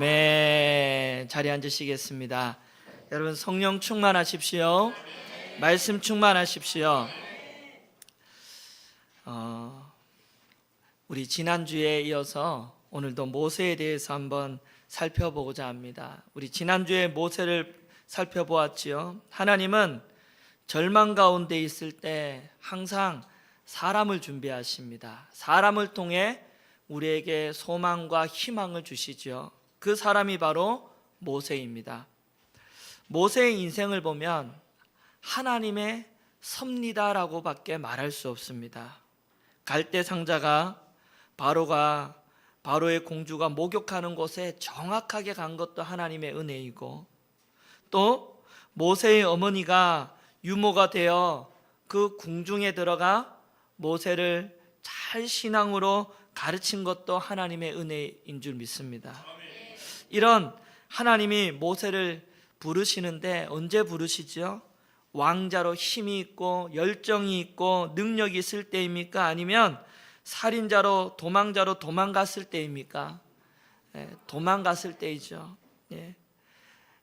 네, 자리에 앉으시겠습니다. 여러분 성령 충만하십시오. 말씀 충만하십시오. 우리 지난주에 이어서 오늘도 모세에 대해서 한번 살펴보고자 합니다. 우리 지난주에 모세를 살펴보았지요. 하나님은 절망 가운데 있을 때 항상 사람을 준비하십니다. 사람을 통해 우리에게 소망과 희망을 주시죠. 그 사람이 바로 모세입니다. 모세의 인생을 보면 하나님의 섭리다라고 밖에 말할 수 없습니다. 갈대 상자가 바로의 공주가 목욕하는 곳에 정확하게 간 것도 하나님의 은혜이고, 또 모세의 어머니가 유모가 되어 그 궁중에 들어가 모세를 잘 신앙으로 가르친 것도 하나님의 은혜인 줄 믿습니다. 이런 하나님이 모세를 부르시는데 언제 부르시죠? 왕자로 힘이 있고 열정이 있고 능력이 있을 때입니까? 아니면 살인자로 도망자로 도망갔을 때입니까? 도망갔을 때이죠.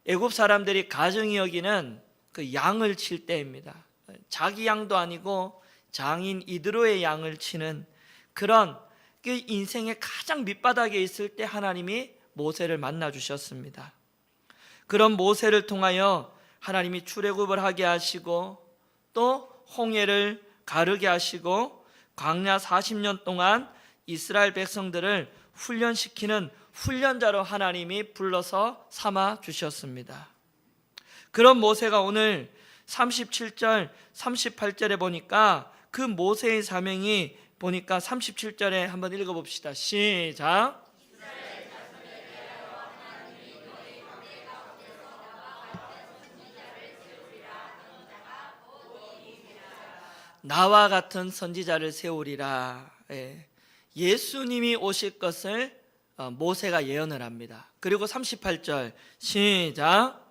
애굽 사람들이 가증히 여기는 그 양을 칠 때입니다. 자기 양도 아니고 장인 이드로의 양을 치는 그런 그 인생의 가장 밑바닥에 있을 때 하나님이 모세를 만나 주셨습니다. 그런 모세를 통하여 하나님이 출애굽을 하게 하시고 또 홍해를 가르게 하시고 광야 40년 동안 이스라엘 백성들을 훈련시키는 훈련자로 하나님이 불러서 삼아 주셨습니다. 그런 모세가 오늘 37절 38절에 보니까 그 모세의 사명이 보니까 37절에 한번 읽어봅시다. 시작. 나와 같은 선지자를 세우리라. 예수님이 오실 것을 모세가 예언을 합니다. 그리고 38절 시작.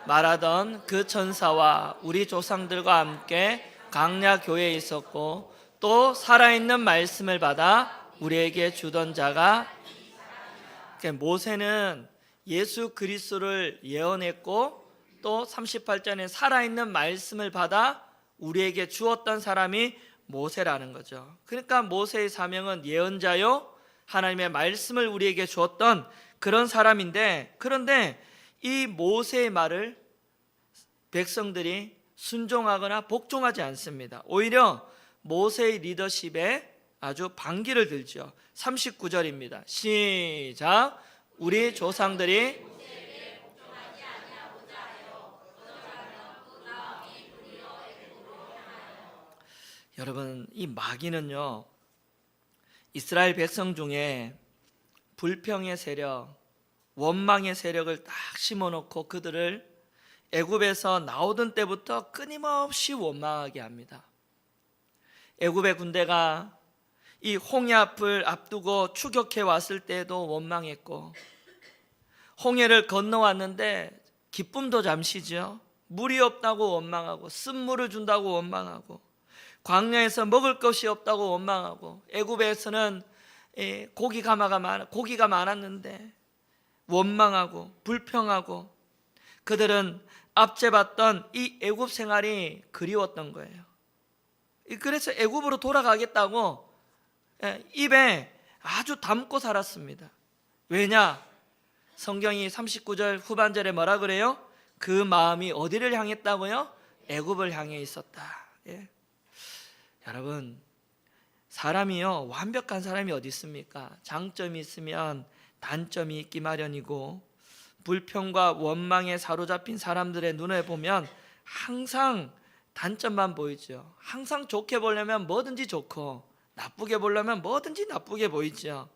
말하던 그 천사와 우리 조상들과 함께 광야 교회에 있었고 또 살아있는 말씀을 받아 우리에게 주던 자가, 모세는 예수 그리스도를 예언했고 또 38절에 살아있는 말씀을 받아 우리에게 주었던 사람이 모세라는 거죠. 그러니까 모세의 사명은 예언자요 하나님의 말씀을 우리에게 주었던 그런 사람인데, 그런데 이 모세의 말을 백성들이 순종하거나 복종하지 않습니다. 오히려 모세의 리더십에 아주 반기를 들죠. 39절입니다. 시작. 우리 조상들이 여러분, 이 마귀는요 이스라엘 백성 중에 불평의 세력, 원망의 세력을 딱 심어놓고 그들을 애굽에서 나오던 때부터 끊임없이 원망하게 합니다. 애굽의 군대가 이 홍해 앞을 앞두고 추격해 왔을 때도 원망했고, 홍해를 건너왔는데 기쁨도 잠시죠. 물이 없다고 원망하고, 쓴물을 준다고 원망하고, 광야에서 먹을 것이 없다고 원망하고, 애굽에서는 고기가 많았는데 원망하고 불평하고, 그들은 앞제봤던 이 애굽 생활이 그리웠던 거예요. 그래서 애굽으로 돌아가겠다고 입에 아주 담고 살았습니다. 왜냐? 성경이 39절 후반절에 뭐라 그래요? 그 마음이 어디를 향했다고요? 애굽을 향해 있었다. 여러분, 사람이요 완벽한 사람이 어디 있습니까? 장점이 있으면 단점이 있기 마련이고, 불평과 원망에 사로잡힌 사람들의 눈에 보면 항상 단점만 보이죠. 항상 좋게 보려면 뭐든지 좋고 나쁘게 보려면 뭐든지 나쁘게 보이죠.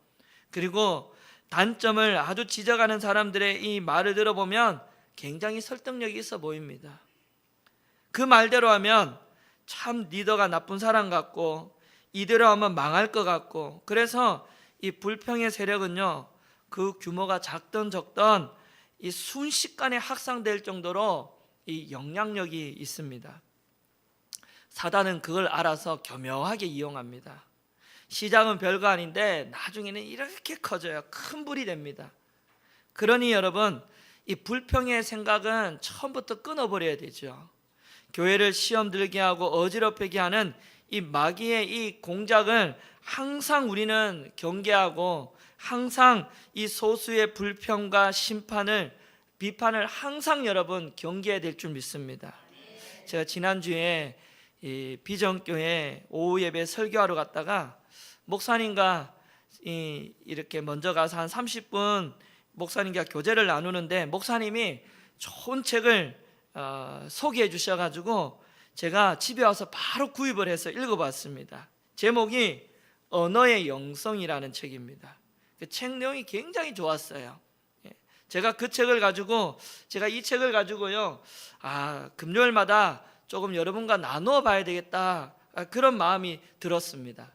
그리고 단점을 아주 지적하는 사람들의 이 말을 들어보면 굉장히 설득력이 있어 보입니다. 그 말대로 하면 참 리더가 나쁜 사람 같고, 이대로 하면 망할 것 같고, 그래서 이 불평의 세력은요 그 규모가 작든 적든 이 순식간에 확산될 정도로 이 영향력이 있습니다. 사단은 그걸 알아서 교묘하게 이용합니다. 시작은 별거 아닌데 나중에는 이렇게 커져요. 큰 불이 됩니다. 그러니 여러분, 이 불평의 생각은 처음부터 끊어버려야 되죠. 교회를 시험 들게 하고 어지럽게 하는 이 마귀의 이 공작을 항상 우리는 경계하고, 항상 이 소수의 불평과 비판을 항상 여러분 경계해야 될 줄 믿습니다. 제가 지난주에 이 비전교회 오후 예배 설교하러 갔다가 목사님과 이렇게 먼저 가서 한 30분 목사님과 교제를 나누는데, 목사님이 좋은 책을 소개해 주셔가지고 제가 집에 와서 바로 구입을 해서 읽어봤습니다. 제목이 언어의 영성이라는 책입니다. 그 책 내용이 굉장히 좋았어요. 제가 이 책을 가지고요, 금요일마다 조금 여러분과 나누어 봐야 되겠다, 그런 마음이 들었습니다.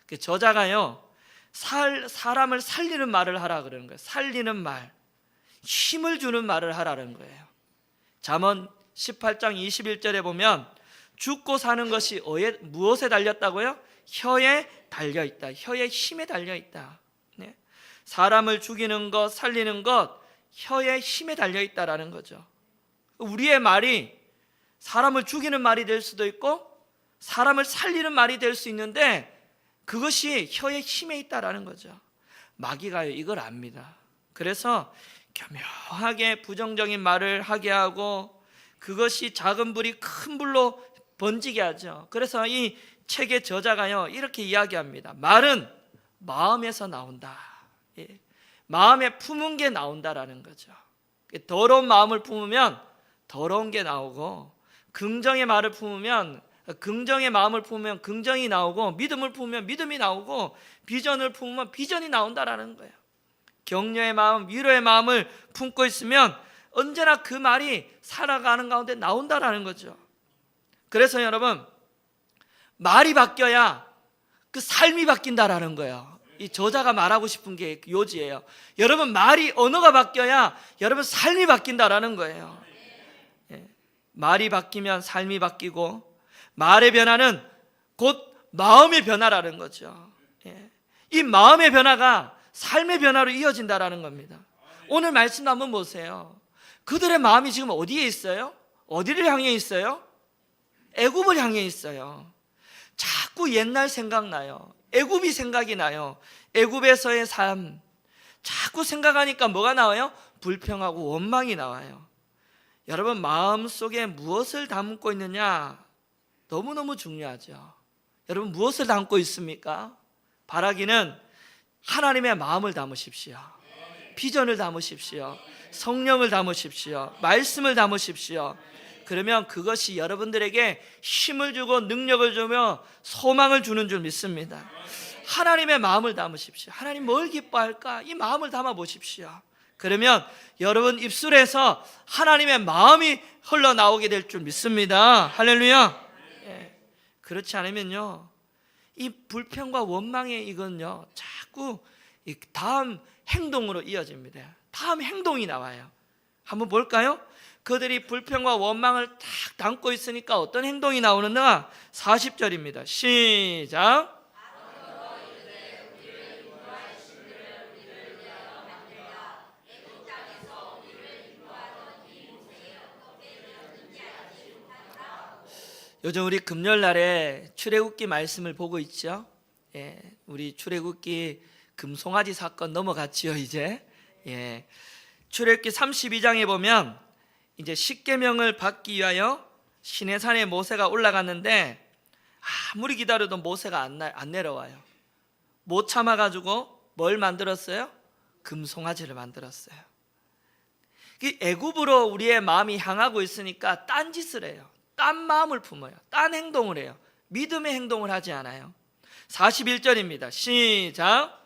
그 저자가요, 사람을 살리는 말을 하라 그러는 거예요. 살리는 말, 힘을 주는 말을 하라는 거예요. 잠언 18장 21절에 보면 죽고 사는 것이 무엇에 달렸다고요? 혀에 달려있다. 혀의 힘에 달려있다. 네? 사람을 죽이는 것, 살리는 것, 혀의 힘에 달려있다라는 거죠. 우리의 말이 사람을 죽이는 말이 될 수도 있고 사람을 살리는 말이 될 수 있는데, 그것이 혀의 힘에 있다라는 거죠. 마귀가요, 이걸 압니다. 그래서 교묘하게 부정적인 말을 하게 하고, 그것이 작은 불이 큰 불로 번지게 하죠. 그래서 이 책의 저자가요, 이렇게 이야기합니다. 말은 마음에서 나온다. 마음에 품은 게 나온다라는 거죠. 더러운 마음을 품으면 더러운 게 나오고, 긍정의 마음을 품으면 긍정이 나오고, 믿음을 품으면 믿음이 나오고, 비전을 품으면 비전이 나온다라는 거예요. 격려의 마음, 위로의 마음을 품고 있으면 언제나 그 말이 살아가는 가운데 나온다라는 거죠. 그래서 여러분, 말이 바뀌어야 그 삶이 바뀐다라는 거예요. 이 저자가 말하고 싶은 게 요지예요. 여러분, 언어가 바뀌어야 여러분 삶이 바뀐다라는 거예요. 말이 바뀌면 삶이 바뀌고, 말의 변화는 곧 마음의 변화라는 거죠. 이 마음의 변화가 삶의 변화로 이어진다라는 겁니다. 오늘 말씀 한번 보세요. 그들의 마음이 지금 어디에 있어요? 어디를 향해 있어요? 애굽을 향해 있어요. 자꾸 옛날 생각나요. 애굽이 생각이 나요. 애굽에서의 삶 자꾸 생각하니까 뭐가 나와요? 불평하고 원망이 나와요. 여러분, 마음속에 무엇을 담고 있느냐 너무너무 중요하죠. 여러분, 무엇을 담고 있습니까? 바라기는 하나님의 마음을 담으십시오. 비전을 담으십시오. 성령을 담으십시오. 말씀을 담으십시오. 그러면 그것이 여러분들에게 힘을 주고 능력을 주며 소망을 주는 줄 믿습니다. 하나님의 마음을 담으십시오. 하나님 뭘 기뻐할까? 이 마음을 담아 보십시오. 그러면 여러분 입술에서 하나님의 마음이 흘러나오게 될 줄 믿습니다. 할렐루야. 그렇지 않으면요, 이 불평과 원망의 이건요, 자꾸 다음 행동으로 이어집니다. 다음 행동이 나와요. 한번 볼까요? 그들이 불평과 원망을 딱 담고 있으니까 어떤 행동이 나오는가? 40절입니다. 시작. 요즘 우리 금요일날에 출애굽기 말씀을 보고 있죠. 우리 출애굽기 금송아지 사건 넘어갔지요 이제. 출애굽기 32장에 보면 이제 십계명을 받기 위하여 시내산에 모세가 올라갔는데 아무리 기다려도 모세가 안 내려와요. 못 참아가지고 뭘 만들었어요? 금송아지를 만들었어요. 애굽으로 우리의 마음이 향하고 있으니까 딴 짓을 해요. 딴 마음을 품어요. 딴 행동을 해요. 믿음의 행동을 하지 않아요. 41절입니다. 시작.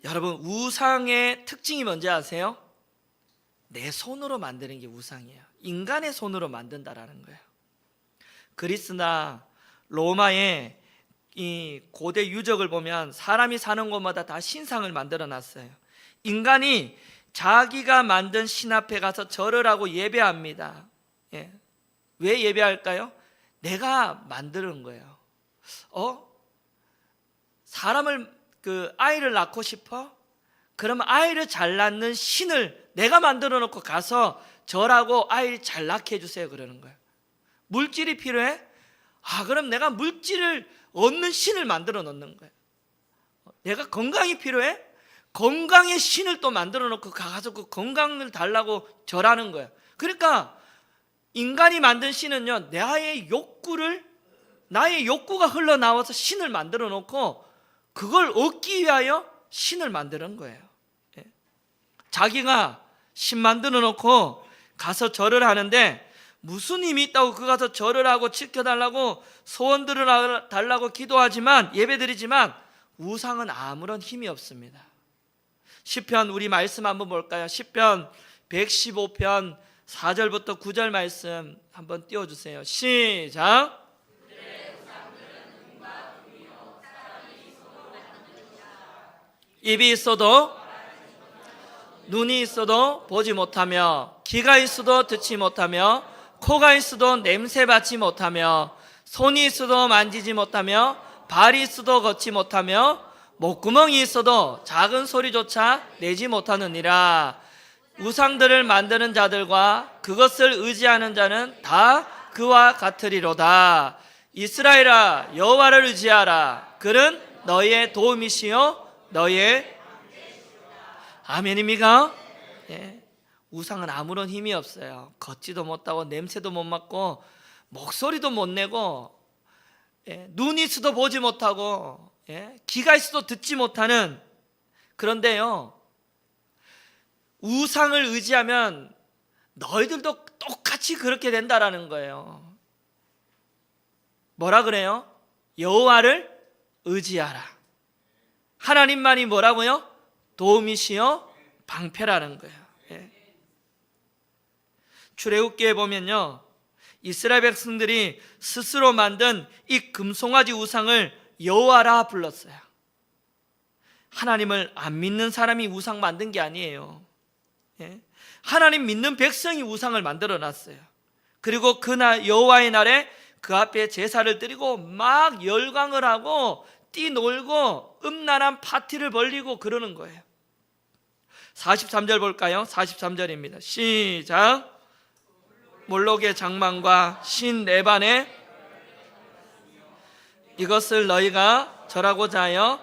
여러분, 우상의 특징이 뭔지 아세요? 내 손으로 만드는 게 우상이에요. 인간의 손으로 만든다라는 거예요. 그리스나 로마의 이 고대 유적을 보면 사람이 사는 곳마다 다 신상을 만들어 놨어요. 인간이 자기가 만든 신 앞에 가서 절을 하고 예배합니다. 예. 왜 예배할까요? 내가 만드는 거예요. 사람을 아이를 낳고 싶어? 그러면 아이를 잘 낳는 신을 내가 만들어 놓고 가서 절하고 아이 잘 낳게 해주세요 그러는 거예요. 물질이 필요해? 그럼 내가 물질을 얻는 신을 만들어 놓는 거예요. 내가 건강이 필요해? 건강의 신을 또 만들어 놓고 가서 그 건강을 달라고 절하는 거예요. 그러니까 인간이 만든 신은요, 나의 욕구가 흘러나와서 신을 만들어 놓고 그걸 얻기 위하여 신을 만드는 거예요. 자기가 신 만들어 놓고 가서 절을 하는데 무슨 힘이 있다고 그 가서 절을 하고 지켜달라고 소원들을 달라고 기도하지만 예배드리지만 우상은 아무런 힘이 없습니다. 시편 우리 말씀 한번 볼까요? 시편 115편 4절부터 9절 말씀 한번 띄워주세요. 시작. 입이 있어도 눈이 있어도 보지 못하며 귀가 있어도 듣지 못하며 코가 있어도 냄새 맡지 못하며 손이 있어도 만지지 못하며 발이 있어도 걷지 못하며 목구멍이 있어도 작은 소리조차 내지 못하느니라. 우상들을 만드는 자들과 그것을 의지하는 자는 다 그와 같으리로다. 이스라엘아, 여호와를 의지하라. 그는 너희의 도움이시요 너희의 아멘입니까? 예. 우상은 아무런 힘이 없어요. 걷지도 못하고 냄새도 못 맡고 목소리도 못 내고 눈이 있어도 보지 못하고 귀가 있어도 듣지 못하는, 그런데요, 우상을 의지하면 너희들도 똑같이 그렇게 된다라는 거예요. 뭐라 그래요? 여호와를 의지하라. 하나님만이 뭐라고요? 도움이시요 방패라는 거예요. 출애굽기에 보면요, 이스라엘 백성들이 스스로 만든 이 금송아지 우상을 여호와라 불렀어요. 하나님을 안 믿는 사람이 우상 만든 게 아니에요. 하나님 믿는 백성이 우상을 만들어 놨어요. 그리고 그날 여호와의 날에 그 앞에 제사를 드리고 막 열광을 하고 뛰놀고 음란한 파티를 벌리고 그러는 거예요. 43절 볼까요? 43절입니다. 시작. 몰록의 장막과 신 레반의 이것을 너희가 절하고자 하여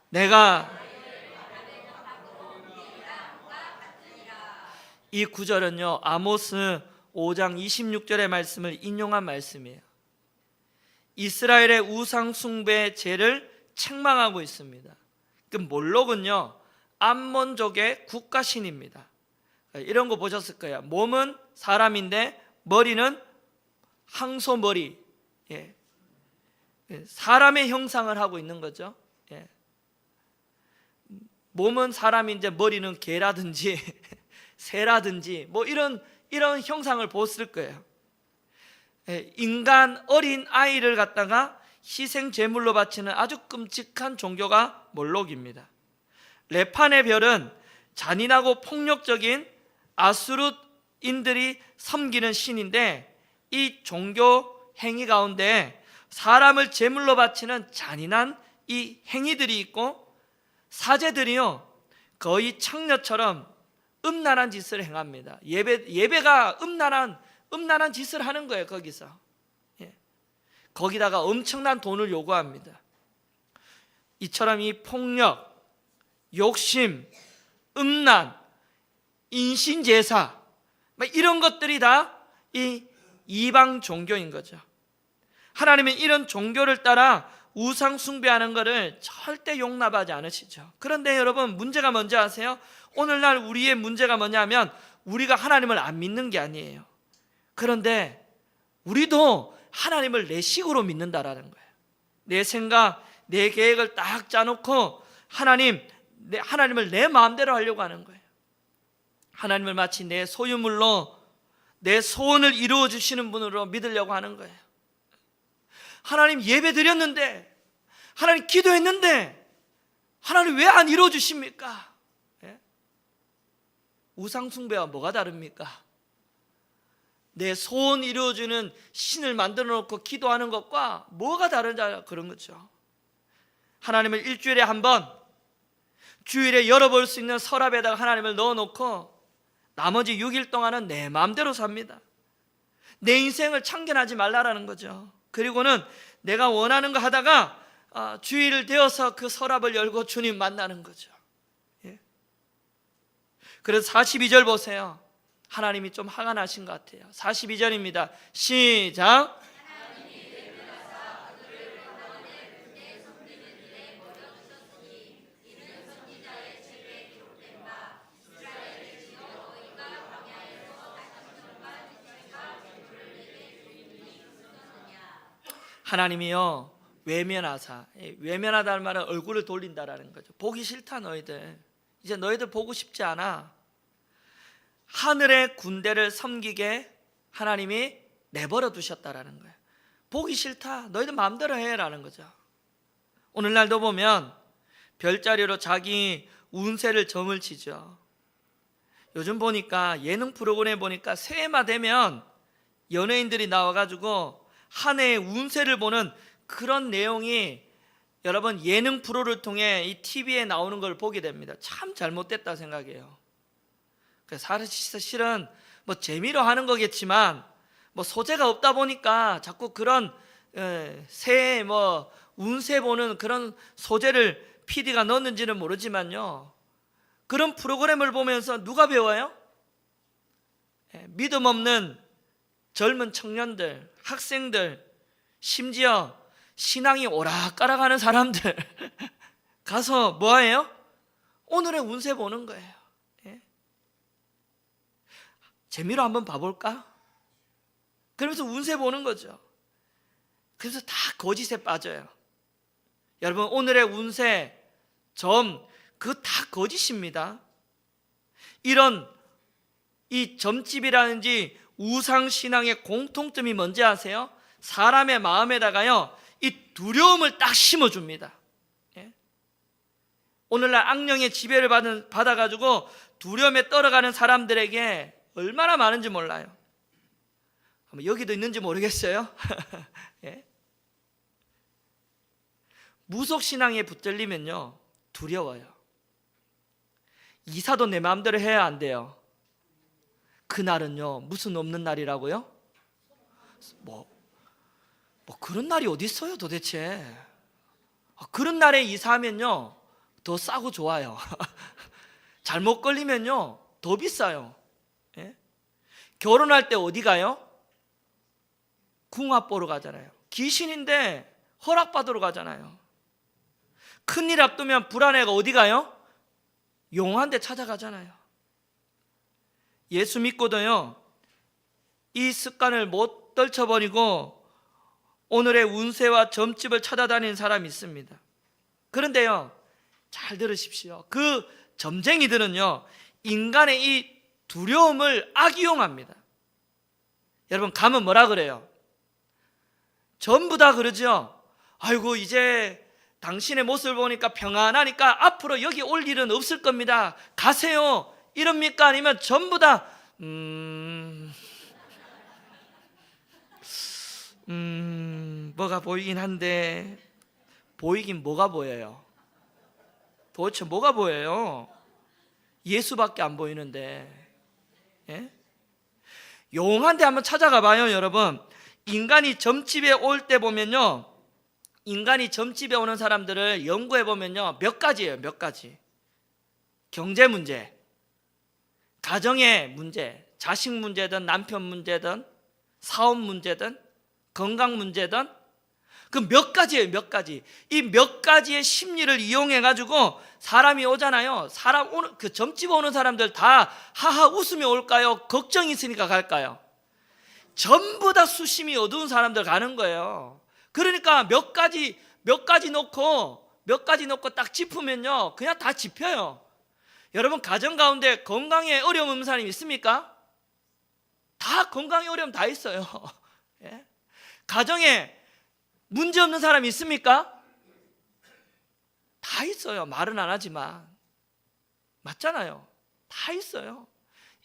내가 이 구절은요, 아모스 5장 26절의 말씀을 인용한 말씀이에요. 이스라엘의 우상 숭배의 죄를 책망하고 있습니다. 그 몰록은요, 암몬족의 국가신입니다. 이런 거 보셨을 거예요. 몸은 사람인데 머리는 항소머리, 사람의 형상을 하고 있는 거죠. 몸은 사람인데 머리는 개라든지 새라든지 뭐 이런 형상을 보았을 거예요. 인간 어린 아이를 갖다가 희생 제물로 바치는 아주 끔찍한 종교가 몰록입니다. 레판의 별은 잔인하고 폭력적인 아수르인들이 섬기는 신인데, 이 종교 행위 가운데 사람을 제물로 바치는 잔인한 이 행위들이 있고, 사제들이요 거의 창녀처럼 음란한 짓을 행합니다. 예배가 음란한 짓을 하는 거예요. 거기서 거기다가 엄청난 돈을 요구합니다. 이처럼 이 폭력, 욕심, 음란, 인신제사 이런 것들이 다 이 이방 종교인 거죠. 하나님은 이런 종교를 따라 우상 숭배하는 것을 절대 용납하지 않으시죠. 그런데 여러분, 문제가 뭔지 아세요? 오늘날 우리의 문제가 뭐냐면 우리가 하나님을 안 믿는 게 아니에요. 그런데 우리도 하나님을 내 식으로 믿는다라는 거예요. 내 생각, 내 계획을 딱 짜놓고 하나님을 내 마음대로 하려고 하는 거예요. 하나님을 마치 내 소유물로 내 소원을 이루어 주시는 분으로 믿으려고 하는 거예요. 하나님 예배 드렸는데, 하나님 기도했는데 하나님 왜 안 이루어 주십니까? 우상 숭배와 뭐가 다릅니까? 내 소원 이루어주는 신을 만들어 놓고 기도하는 것과 뭐가 다른지 그런 거죠. 하나님을 일주일에 한 번 주일에 열어볼 수 있는 서랍에다가 하나님을 넣어놓고 나머지 6일 동안은 내 마음대로 삽니다. 내 인생을 참견하지 말라라는 거죠. 그리고는 내가 원하는 거 하다가 주일 되어서 그 서랍을 열고 주님 만나는 거죠. 예. 그래서 42절 보세요. 하나님이 좀 화가 나신 것 같아요. 42절입니다. 시작. 하나님이요 외면하사, 외면하다는 말은 얼굴을 돌린다라는 거죠. 보기 싫다 너희들, 이제 너희들 보고 싶지 않아. 하늘의 군대를 섬기게 하나님이 내버려 두셨다라는 거예요. 보기 싫다, 너희들 마음대로 해라는 거죠. 오늘날도 보면 별자리로 자기 운세를 점을 치죠. 요즘 보니까 예능 프로그램 보니까 새해만 되면 연예인들이 나와가지고 한 해의 운세를 보는 그런 내용이 여러분 예능 프로를 통해 이 TV에 나오는 걸 보게 됩니다. 참 잘못됐다 생각해요. 사실은 뭐 재미로 하는 거겠지만 뭐 소재가 없다 보니까 자꾸 그런 새해 뭐 운세 보는 그런 소재를 PD가 넣었는지는 모르지만요, 그런 프로그램을 보면서 누가 배워요? 믿음 없는 젊은 청년들, 학생들, 심지어 신앙이 오락가락하는 사람들 가서 뭐해요? 오늘의 운세 보는 거예요. 예? 재미로 한번 봐볼까? 그러면서 운세 보는 거죠. 그래서 다 거짓에 빠져요. 여러분 오늘의 운세 점, 그거 다 거짓입니다. 이런 이 점집이라든지 우상신앙의 공통점이 뭔지 아세요? 사람의 마음에다가요 이 두려움을 딱 심어줍니다. 예? 오늘날 악령의 지배를 받아가지고 두려움에 떨어가는 사람들에게 얼마나 많은지 몰라요. 여기도 있는지 모르겠어요. 예? 무속신앙에 붙들리면요 두려워요. 이사도 내 마음대로 해야 안 돼요. 그날은요 무슨 없는 날이라고요? 뭐 그런 날이 어디 있어요 도대체. 그런 날에 이사하면요 더 싸고 좋아요. 잘못 걸리면요 더 비싸요. 예? 결혼할 때 어디 가요? 궁합 보러 가잖아요. 귀신인데 허락받으러 가잖아요. 큰일 앞두면 불안해가 어디 가요? 용한데 찾아가잖아요. 예수 믿고도요 이 습관을 못 떨쳐버리고 오늘의 운세와 점집을 찾아다니는 사람이 있습니다. 그런데요 잘 들으십시오. 그 점쟁이들은요 인간의 이 두려움을 악이용합니다. 여러분 가면 뭐라 그래요? 전부 다 그러죠. 아이고 이제 당신의 모습을 보니까 평안하니까 앞으로 여기 올 일은 없을 겁니다. 가세요. 이럽니까? 아니면 전부 다 뭐가 보이긴 한데, 보이긴 뭐가 보여요? 도대체 뭐가 보여요? 예수밖에 안 보이는데. 예? 용한데 한번 찾아가 봐요. 여러분 인간이 점집에 올 때 보면요, 인간이 점집에 오는 사람들을 연구해 보면요 몇 가지예요. 몇 가지. 경제 문제, 가정의 문제, 자식 문제든 남편 문제든 사업 문제든 건강 문제든 그 몇 가지예요. 몇 가지. 이 몇 가지의 심리를 이용해 가지고 사람이 오잖아요. 그 점집 오는 사람들 다 하하 웃으며 올까요? 걱정이 있으니까 갈까요? 전부 다 수심이 어두운 사람들 가는 거예요. 그러니까 몇 가지 놓고 딱 짚으면요 그냥 다 짚혀요. 여러분 가정 가운데 건강에 어려움 없는 사람이 있습니까? 다 건강에 어려움 다 있어요. 예? 가정에 문제 없는 사람이 있습니까? 다 있어요. 말은 안 하지만 맞잖아요. 다 있어요.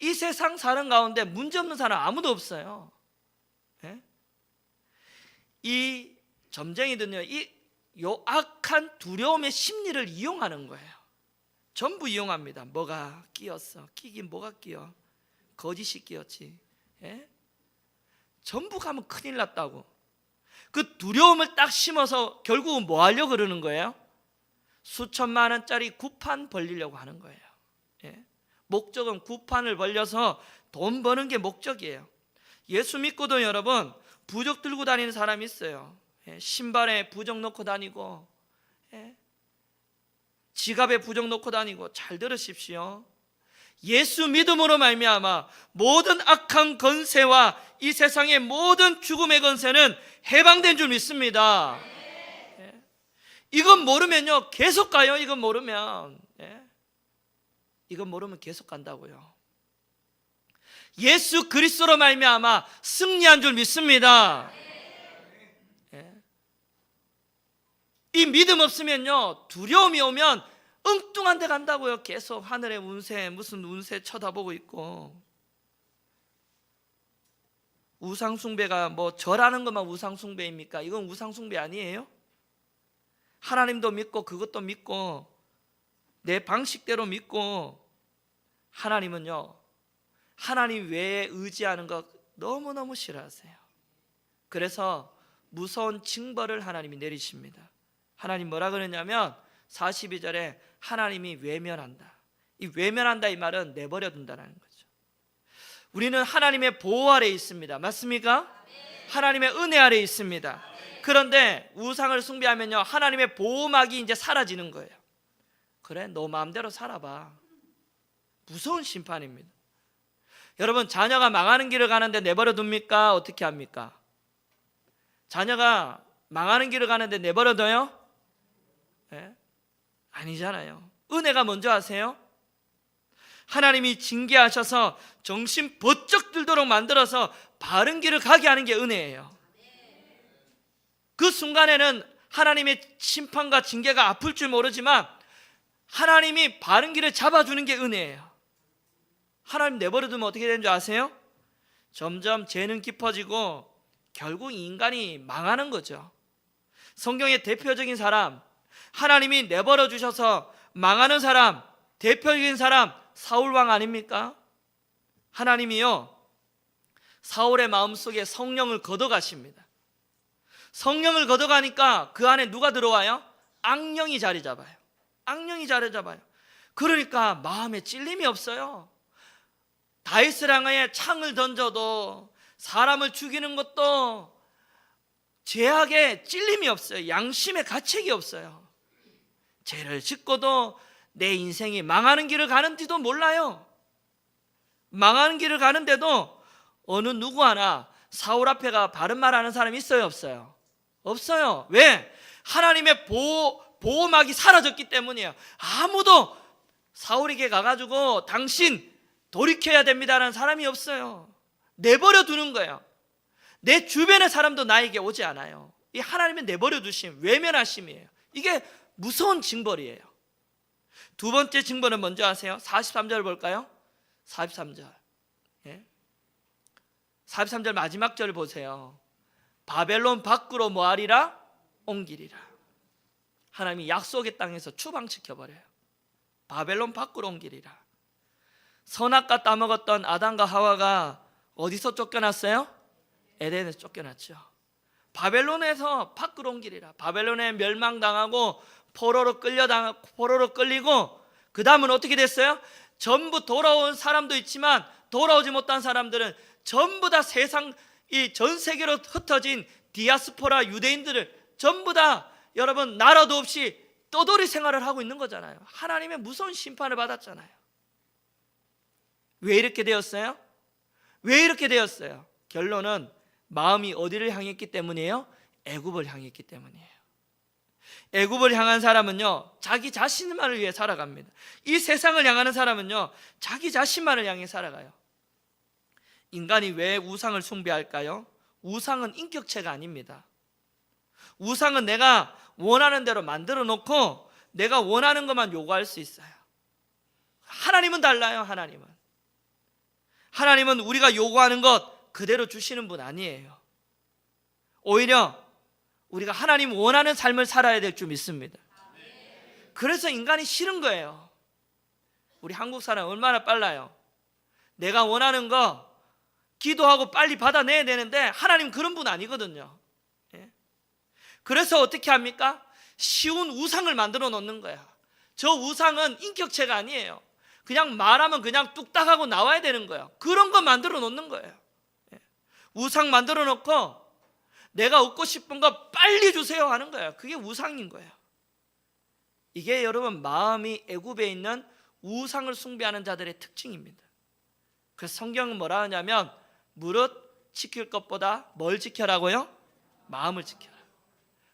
이 세상 사는 가운데 문제없는 사람 아무도 없어요. 예? 이 점쟁이들은요, 이 악한 두려움의 심리를 이용하는 거예요. 전부 이용합니다. 뭐가 끼었어? 끼긴 뭐가 끼어? 거짓이 끼었지. 예? 전부 가면 큰일 났다고. 그 두려움을 딱 심어서 결국은 뭐 하려고 그러는 거예요? 수천만 원짜리 구판 벌리려고 하는 거예요. 예? 목적은 구판을 벌려서 돈 버는 게 목적이에요. 예수 믿고도 여러분 부적 들고 다니는 사람이 있어요. 예? 신발에 부적 넣고 다니고, 예? 지갑에 부적 넣고 다니고. 잘 들으십시오. 예수 믿음으로 말미암아 모든 악한 건세와 이 세상의 모든 죽음의 건세는 해방된 줄 믿습니다. 예? 이건 모르면요 계속 가요. 이건 모르면, 예? 이건 모르면 계속 간다고요. 예수 그리스도로 말미암아 승리한 줄 믿습니다. 예? 이 믿음 없으면요 두려움이 오면 엉뚱한 데 간다고요. 계속 하늘의 운세, 무슨 운세 쳐다보고 있고. 우상숭배가 뭐 절하는 것만 우상숭배입니까? 이건 우상숭배 아니에요? 하나님도 믿고 그것도 믿고 내 방식대로 믿고. 하나님은요 하나님 외에 의지하는 것 너무너무 싫어하세요. 그래서 무서운 징벌을 하나님이 내리십니다. 하나님 뭐라 그러냐면 42절에 하나님이 외면한다. 이 외면한다 이 말은 내버려 둔다는 거죠. 우리는 하나님의 보호 아래에 있습니다. 맞습니까? 하나님의 은혜 아래에 있습니다. 그런데 우상을 숭배하면요 하나님의 보호막이 이제 사라지는 거예요. 그래 너 마음대로 살아봐. 무서운 심판입니다. 여러분 자녀가 망하는 길을 가는데 내버려 둡니까? 어떻게 합니까? 자녀가 망하는 길을 가는데 내버려 둬요? 네? 아니잖아요. 은혜가 먼저 하세요. 하나님이 징계하셔서 정신 번쩍 들도록 만들어서 바른 길을 가게 하는 게 은혜예요. 그 순간에는 하나님의 심판과 징계가 아플 줄 모르지만 하나님이 바른 길을 잡아주는 게 은혜예요. 하나님 내버려 두면 어떻게 되는 줄 아세요? 점점 죄는 깊어지고 결국 인간이 망하는 거죠. 성경의 대표적인 사람, 하나님이 내버려 주셔서 망하는 사람, 대표적인 사람 사울왕 아닙니까? 하나님이요 사울의 마음속에 성령을 걷어가십니다. 성령을 걷어가니까 그 안에 누가 들어와요? 악령이 자리 잡아요. 악령이 자리 잡아요. 그러니까 마음에 찔림이 없어요. 다윗을 향하여 창을 던져도 사람을 죽이는 것도 죄악에 찔림이 없어요. 양심에 가책이 없어요. 죄를 짓고도 내 인생이 망하는 길을 가는지도 몰라요. 망하는 길을 가는데도 어느 누구 하나 사울 앞에가 바른 말 하는 사람이 있어요? 없어요? 없어요. 왜? 하나님의 보호막이 사라졌기 때문이에요. 아무도 사울에게 가가지고 당신 돌이켜야 됩니다라는 사람이 없어요. 내버려 두는 거예요. 내 주변의 사람도 나에게 오지 않아요. 이 하나님의 내버려 두심, 외면하심이에요. 이게 무서운 징벌이에요. 두 번째 징벌은 먼저 아세요? 43절 볼까요? 43절. 예? 43절 마지막 절 보세요. 바벨론 밖으로 뭐하리라? 옮기리라. 하나님이 약속의 땅에서 추방시켜버려요. 바벨론 밖으로 옮기리라. 선악과 따먹었던 아담과 하와가 어디서 쫓겨났어요? 에덴에서 쫓겨났죠. 바벨론에서 밖으로 옮기리라. 바벨론에 멸망당하고 포로로 끌리고 그 다음은 어떻게 됐어요? 전부 돌아온 사람도 있지만 돌아오지 못한 사람들은 전부 다 세상 이 전 세계로 흩어진 디아스포라 유대인들을 전부 다 여러분 나라도 없이 떠돌이 생활을 하고 있는 거잖아요. 하나님의 무서운 심판을 받았잖아요. 왜 이렇게 되었어요? 왜 이렇게 되었어요? 결론은 마음이 어디를 향했기 때문이에요? 애굽을 향했기 때문이에요. 애굽을 향한 사람은요 자기 자신만을 위해 살아갑니다. 이 세상을 향하는 사람은요 자기 자신만을 향해 살아가요. 인간이 왜 우상을 숭배할까요? 우상은 인격체가 아닙니다. 우상은 내가 원하는 대로 만들어 놓고 내가 원하는 것만 요구할 수 있어요. 하나님은 달라요. 하나님은 우리가 요구하는 것 그대로 주시는 분 아니에요. 오히려 우리가 하나님 원하는 삶을 살아야 될 줄 믿습니다. 그래서 인간이 싫은 거예요. 우리 한국 사람 얼마나 빨라요. 내가 원하는 거 기도하고 빨리 받아내야 되는데 하나님 그런 분 아니거든요. 그래서 어떻게 합니까? 쉬운 우상을 만들어 놓는 거야. 저 우상은 인격체가 아니에요. 그냥 말하면 그냥 뚝딱 하고 나와야 되는 거예요. 그런 거 만들어 놓는 거예요. 우상 만들어 놓고 내가 얻고 싶은 거 빨리 주세요 하는 거예요. 그게 우상인 거예요. 이게 여러분 마음이 애굽에 있는 우상을 숭배하는 자들의 특징입니다. 그래서 성경은 뭐라 하냐면 무릇 지킬 것보다 뭘 지켜라고요? 마음을 지켜라.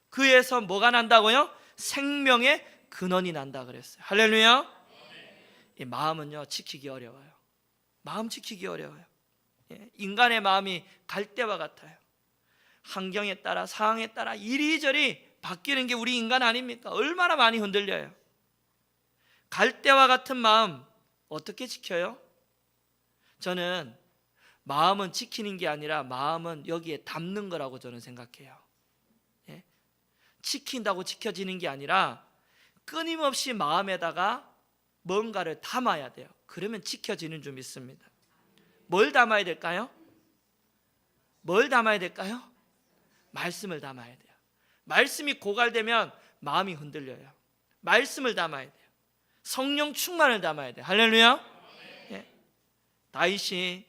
그에서 뭐가 난다고요? 생명의 근원이 난다 그랬어요. 할렐루야. 이 마음은요 지키기 어려워요. 마음 지키기 어려워요. 인간의 마음이 갈대와 같아요. 환경에 따라 상황에 따라 이리저리 바뀌는 게 우리 인간 아닙니까? 얼마나 많이 흔들려요. 갈대와 같은 마음 어떻게 지켜요? 저는 마음은 지키는 게 아니라 마음은 여기에 담는 거라고 저는 생각해요. 지킨다고 지켜지는 게 아니라 끊임없이 마음에다가 뭔가를 담아야 돼요. 그러면 지켜지는 줄 믿습니다. 뭘 담아야 될까요? 뭘 담아야 될까요? 말씀을 담아야 돼요. 말씀이 고갈되면 마음이 흔들려요. 말씀을 담아야 돼요. 성령 충만을 담아야 돼요. 할렐루야. 다윗이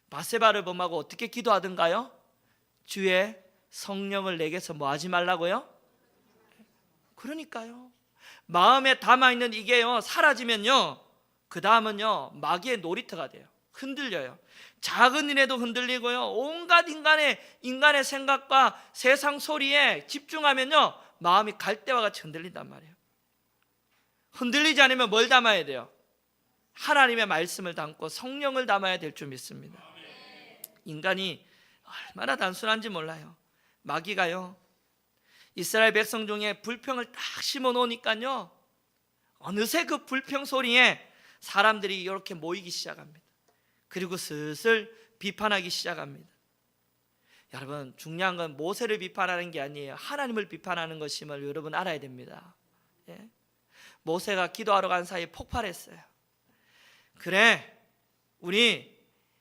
바세바를 범하고 어떻게 기도하던가요? 주의 성령을 내게서 뭐 하지 말라고요? 그러니까요. 마음에 담아있는 이게요 사라지면요 그 다음은요 마귀의 놀이터가 돼요. 흔들려요. 작은 일에도 흔들리고요. 온갖 인간의 생각과 세상 소리에 집중하면요 마음이 갈대와 같이 흔들린단 말이에요. 흔들리지 않으면 뭘 담아야 돼요? 하나님의 말씀을 담고 성령을 담아야 될 줄 믿습니다. 인간이 얼마나 단순한지 몰라요. 마귀가요 이스라엘 백성 중에 불평을 딱 심어 놓으니까요 어느새 그 불평 소리에 사람들이 이렇게 모이기 시작합니다. 그리고 슬슬 비판하기 시작합니다. 여러분 중요한 건 모세를 비판하는 게 아니에요. 하나님을 비판하는 것임을 여러분 알아야 됩니다. 모세가 기도하러 간 사이에 폭발했어요. 그래 우리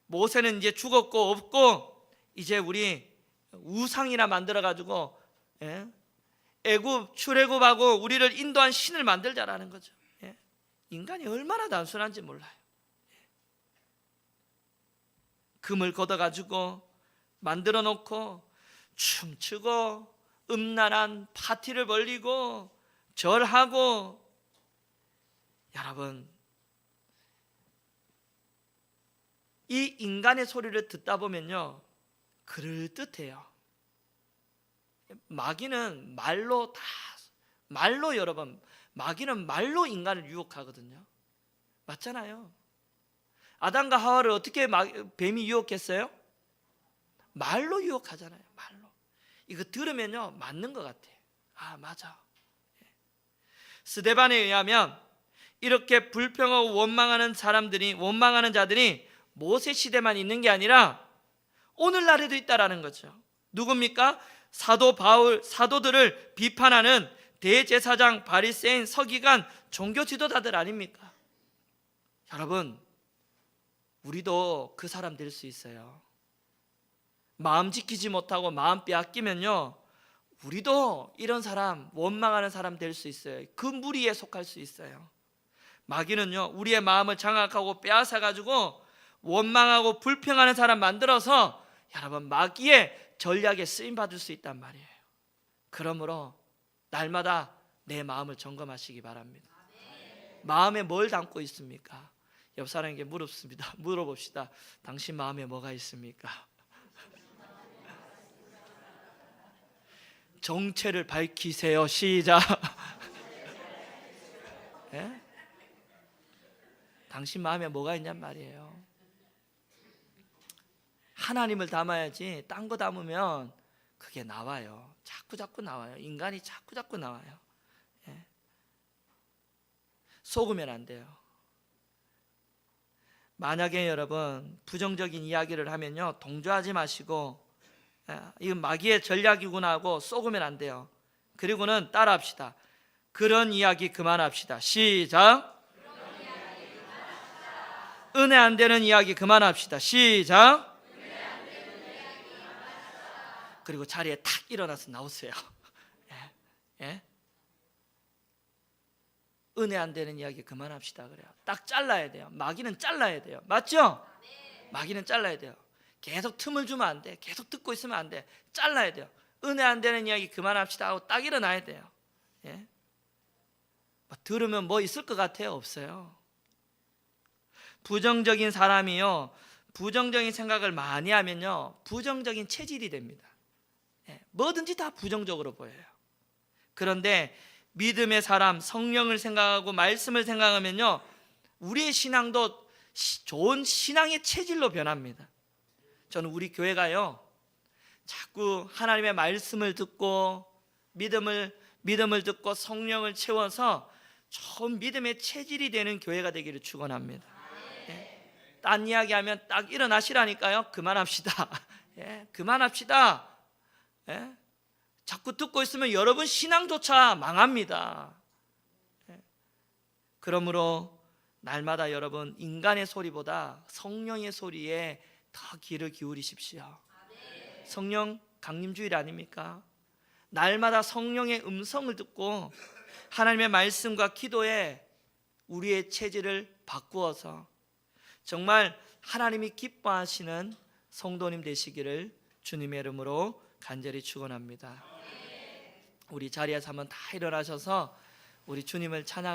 모세는 이제 죽었고 없고 이제 우리 우상이나 만들어 가지고 애굽 출애굽하고 우리를 인도한 신을 만들자라는 거죠. 인간이 얼마나 단순한지 몰라요. 금을 걷어가지고 만들어 놓고 춤추고 음란한 파티를 벌리고 절하고. 여러분 이 인간의 소리를 듣다 보면요 그럴듯해요. 마귀는 말로 여러분 마귀는 말로 인간을 유혹하거든요. 맞잖아요. 아담과 하와를 어떻게 뱀이 유혹했어요? 말로 유혹하잖아요. 말로. 이거 들으면요 맞는 것 같아. 아 맞아. 스데반에 의하면 이렇게 불평하고 원망하는 자들이 모세 시대만 있는 게 아니라 오늘날에도 있다라는 거죠. 누굽니까? 사도들을 비판하는 대제사장, 바리새인, 서기관, 종교 지도자들 아닙니까? 여러분 우리도 그 사람 될 수 있어요. 마음 지키지 못하고 마음 빼앗기면요 우리도 이런 사람, 원망하는 사람 될 수 있어요. 그 무리에 속할 수 있어요. 마귀는요 우리의 마음을 장악하고 빼앗아 가지고 원망하고 불평하는 사람 만들어서 여러분 마귀의 전략에 쓰임 받을 수 있단 말이에요. 그러므로 날마다 내 마음을 점검하시기 바랍니다. 마음에 뭘 담고 있습니까? 옆 사람에게 물어봅시다. 당신 마음에 뭐가 있습니까? 정체를 밝히세요. 시작. 네? 당신 마음에 뭐가 있냔 말이에요. 하나님을 담아야지 딴 거 담으면 그게 나와요. 자꾸 나와요. 인간이 자꾸 나와요. 속으면 안 돼요. 만약에 여러분 부정적인 이야기를 하면요, 동조하지 마시고 이건 마귀의 전략이구나 하고 쏘으면 안 돼요. 그리고는 따라합시다. 그런 이야기 그만합시다. 시작. 은혜 안 되는 이야기 그만합시다. 시작. 그리고 자리에 탁 일어나서 나오세요. 예? 은혜 안 되는 이야기 그만합시다 그래요. 딱 잘라야 돼요. 마귀는 잘라야 돼요. 맞죠? 마귀는 잘라야 돼요. 계속 틈을 주면 안 돼. 계속 듣고 있으면 안 돼. 잘라야 돼요. 은혜 안 되는 이야기 그만합시다 하고 딱 일어나야 돼요. 예? 들으면 뭐 있을 것 같아요? 없어요. 부정적인 사람이요, 부정적인 생각을 많이 하면요, 부정적인 체질이 됩니다. 뭐든지 다 부정적으로 보여요. 그런데 믿음의 사람, 성령을 생각하고 말씀을 생각하면요, 우리의 신앙도 좋은 신앙의 체질로 변합니다. 저는 우리 교회가요, 자꾸 하나님의 말씀을 듣고 믿음을 듣고 성령을 채워서 좋은 믿음의 체질이 되는 교회가 되기를 축원합니다. 딴 이야기하면 딱 일어나시라니까요. 그만합시다. 그만합시다. 자꾸 듣고 있으면 여러분 신앙조차 망합니다. 그러므로 날마다 여러분 인간의 소리보다 성령의 소리에 더 귀를 기울이십시오. 성령 강림주일 아닙니까? 날마다 성령의 음성을 듣고 하나님의 말씀과 기도에 우리의 체질을 바꾸어서 정말 하나님이 기뻐하시는 성도님 되시기를 주님의 이름으로 간절히 축원합니다. 우리 자리에서 한번 다 일어나셔서 우리 주님을 찬양